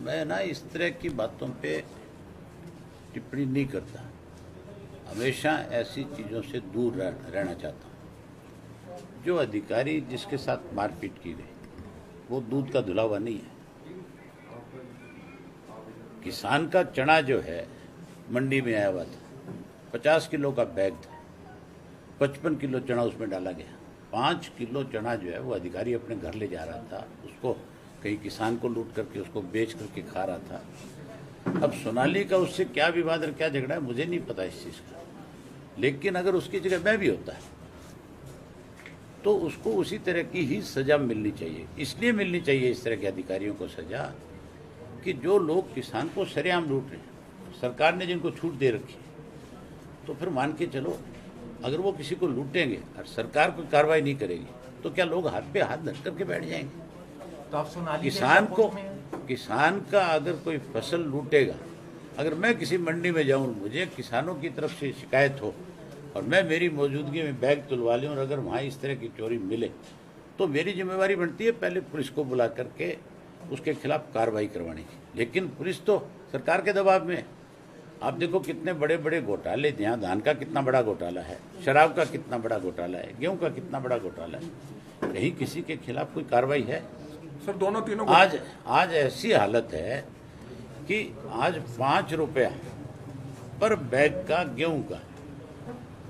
मैं ना इस तरह की बातों पे टिप्पणी नहीं करता। हमेशा ऐसी चीज़ों से दूर रहना चाहता हूँ। जो अधिकारी जिसके साथ मारपीट की गई वो दूध का धुला हुआ नहीं है। किसान का चना जो है मंडी में आया हुआ था, 50 किलो का बैग था, 55 किलो चना उसमें डाला गया। 5 किलो चना जो है वो अधिकारी अपने घर ले जा रहा था, उसको कहीं किसान को लूट करके उसको बेच करके खा रहा था। अब सोनाली का उससे क्या विवाद और क्या झगड़ा है मुझे नहीं पता इस चीज़ का, लेकिन अगर उसकी जगह मैं भी होता है तो उसको उसी तरह की ही सजा मिलनी चाहिए। इसलिए मिलनी चाहिए इस तरह के अधिकारियों को सजा कि जो लोग किसान को सरेआम लूट रहे हैं, सरकार ने जिनको छूट दे रखी है, तो फिर मान के चलो अगर वो किसी को लूटेंगे और सरकार कोई कार्रवाई नहीं करेगी तो क्या लोग हाथ पे हाथ धर करके बैठ जाएंगे? तो आप सोनाली किसान का अगर कोई फसल लूटेगा, अगर मैं किसी मंडी में जाऊं, मुझे किसानों की तरफ से शिकायत हो और मैं मेरी मौजूदगी में बैग तुलवा लूँ और अगर वहाँ इस तरह की चोरी मिले तो मेरी जिम्मेवारी बनती है पहले पुलिस को बुला करके उसके खिलाफ कार्रवाई करवाने की। लेकिन पुलिस तो सरकार के दबाव में है। आप देखो कितने बड़े बड़े घोटाले, यहाँ धान का कितना बड़ा घोटाला है, शराब का कितना बड़ा घोटाला है, गेहूं का कितना बड़ा घोटाला है, कहीं किसी के खिलाफ कोई कार्रवाई है? सर दोनों तीनों आज ऐसी हालत है कि आज 5 रुपया पर बैग का गेहूं का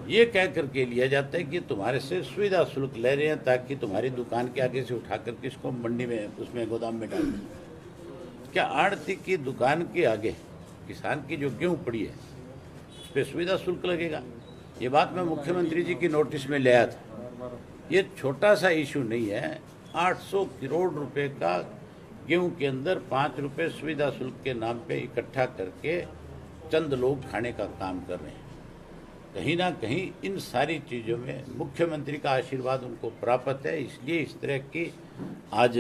ये कह करके लिया जाता है कि तुम्हारे से सुविधा शुल्क ले रहे हैं ताकि तुम्हारी दुकान के आगे से उठा करके इसको मंडी में उसमें गोदाम में डाल दें। क्या आड़ती की दुकान के आगे किसान की जो गेहूं पड़ी है उस पर सुविधा शुल्क लगेगा? ये बात मैं मुख्यमंत्री जी की नोटिस में ले आया था। ये छोटा सा इशू नहीं है। 800 करोड़ रुपए का गेहूं के अंदर 5 रुपए सुविधा शुल्क के नाम पे इकट्ठा करके चंद लोग खाने का काम कर रहे हैं। कहीं ना कहीं इन सारी चीज़ों में मुख्यमंत्री का आशीर्वाद उनको प्राप्त है, इसलिए इस तरह की आज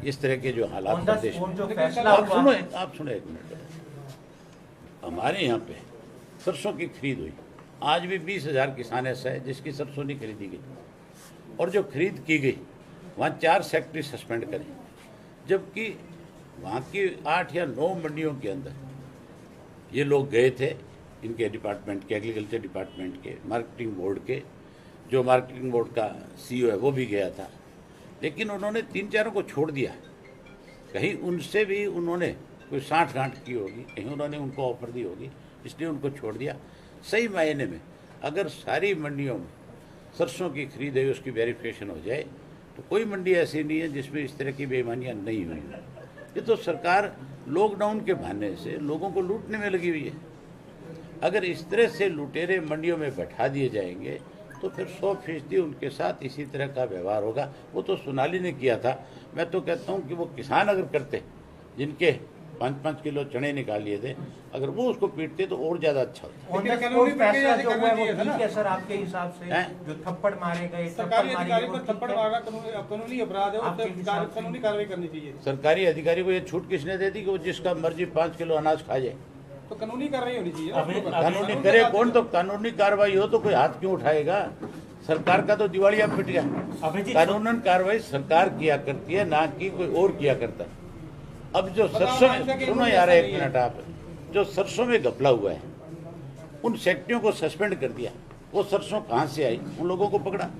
इस तरह के जो हालात प्रदेश में। आप सुनो एक मिनट। हमारे यहाँ पे सरसों की खरीद हुई, आज भी 20,000 किसान ऐसा है जिसकी सरसों नहीं खरीदी गई, और जो खरीद की गई वहाँ 4 सेक्रेटरी सस्पेंड करें, जबकि वहाँ की 8 या 9 मंडियों के अंदर ये लोग गए थे, इनके डिपार्टमेंट के, एग्रीकल्चर डिपार्टमेंट के, मार्केटिंग बोर्ड के, जो मार्केटिंग बोर्ड का CEO है वो भी गया था, लेकिन उन्होंने 3-4 को छोड़ दिया। कहीं उनसे भी उन्होंने कोई साठ-गांठ की होगी, कहीं उन्होंने उनको ऑफर दी होगी, इसलिए उनको छोड़ दिया। सही मायने में अगर सारी मंडियों में सरसों की खरीद है उसकी वेरिफिकेशन हो जाए तो कोई मंडी ऐसी नहीं है जिसमें इस तरह की बेईमानियां नहीं हुई। ये तो सरकार लॉकडाउन के बहाने से लोगों को लूटने में लगी हुई है। अगर इस तरह से लुटेरे मंडियों में बैठा दिए जाएंगे तो फिर 100% उनके साथ इसी तरह का व्यवहार होगा। वो तो सोनाली ने किया था। मैं तो कहता हूँ कि वो किसान अगर करते, जिनके 5-5 किलो चने निकाल लिए थे, अगर वो उसको पीटते तो और ज्यादा अच्छा होता। सर आपके हिसाब से जो थप्पड़ मारे गए, सरकारी अधिकारी पर थप्पड़ मारना कानूनी अपराध है और कानूनी कार्रवाई करनी चाहिए। सरकारी अधिकारी को ये छूट किसने दे दी कि वो जिसका मर्जी 5 किलो अनाज खा जाए? तो कानूनी कार्रवाई होनी चाहिए। कानूनी करे कौन? तो कानूनी कार्रवाई हो तो कोई हाथ क्यों उठाएगा? सरकार का तो दिवालिया पिट गया। कानूनन कार्रवाई सरकार किया करती है, ना कि कोई और किया करता है। अब जो सरसों में, सुनो यार एक मिनट, आप जो सरसों में घपला हुआ है उन सेक्रेटरियों को सस्पेंड कर दिया। वो सरसों कहाँ से आई, उन लोगों को पकड़ा।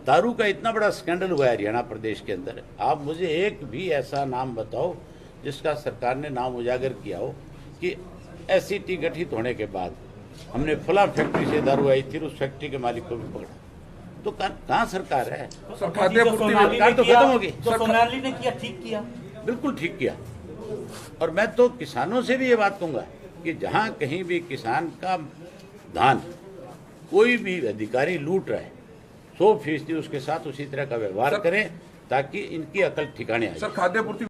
दारू का इतना बड़ा स्कैंडल हुआ है हरियाणा प्रदेश के अंदर, आप मुझे एक भी ऐसा नाम बताओ जिसका सरकार ने नाम उजागर किया हो कि SCT गठित होने के बाद हमने फला फैक्ट्री से दारू आई थी, उस फैक्ट्री के मालिक को भी पकड़ा। तो कहाँ सरकार है? सरकार तो खत्म होगी। सोनाली ने किया, ठीक किया, बिल्कुल ठीक किया। और मैं तो किसानों से भी ये बात कहूँगा कि जहाँ कहीं भी किसान का धान कोई भी अधिकारी लूट रहा है, 100% उसके साथ उसी तरह का व्यवहार करें ताकि इनकी अकल ठिकाने आए। सर खाद्य पूर्ति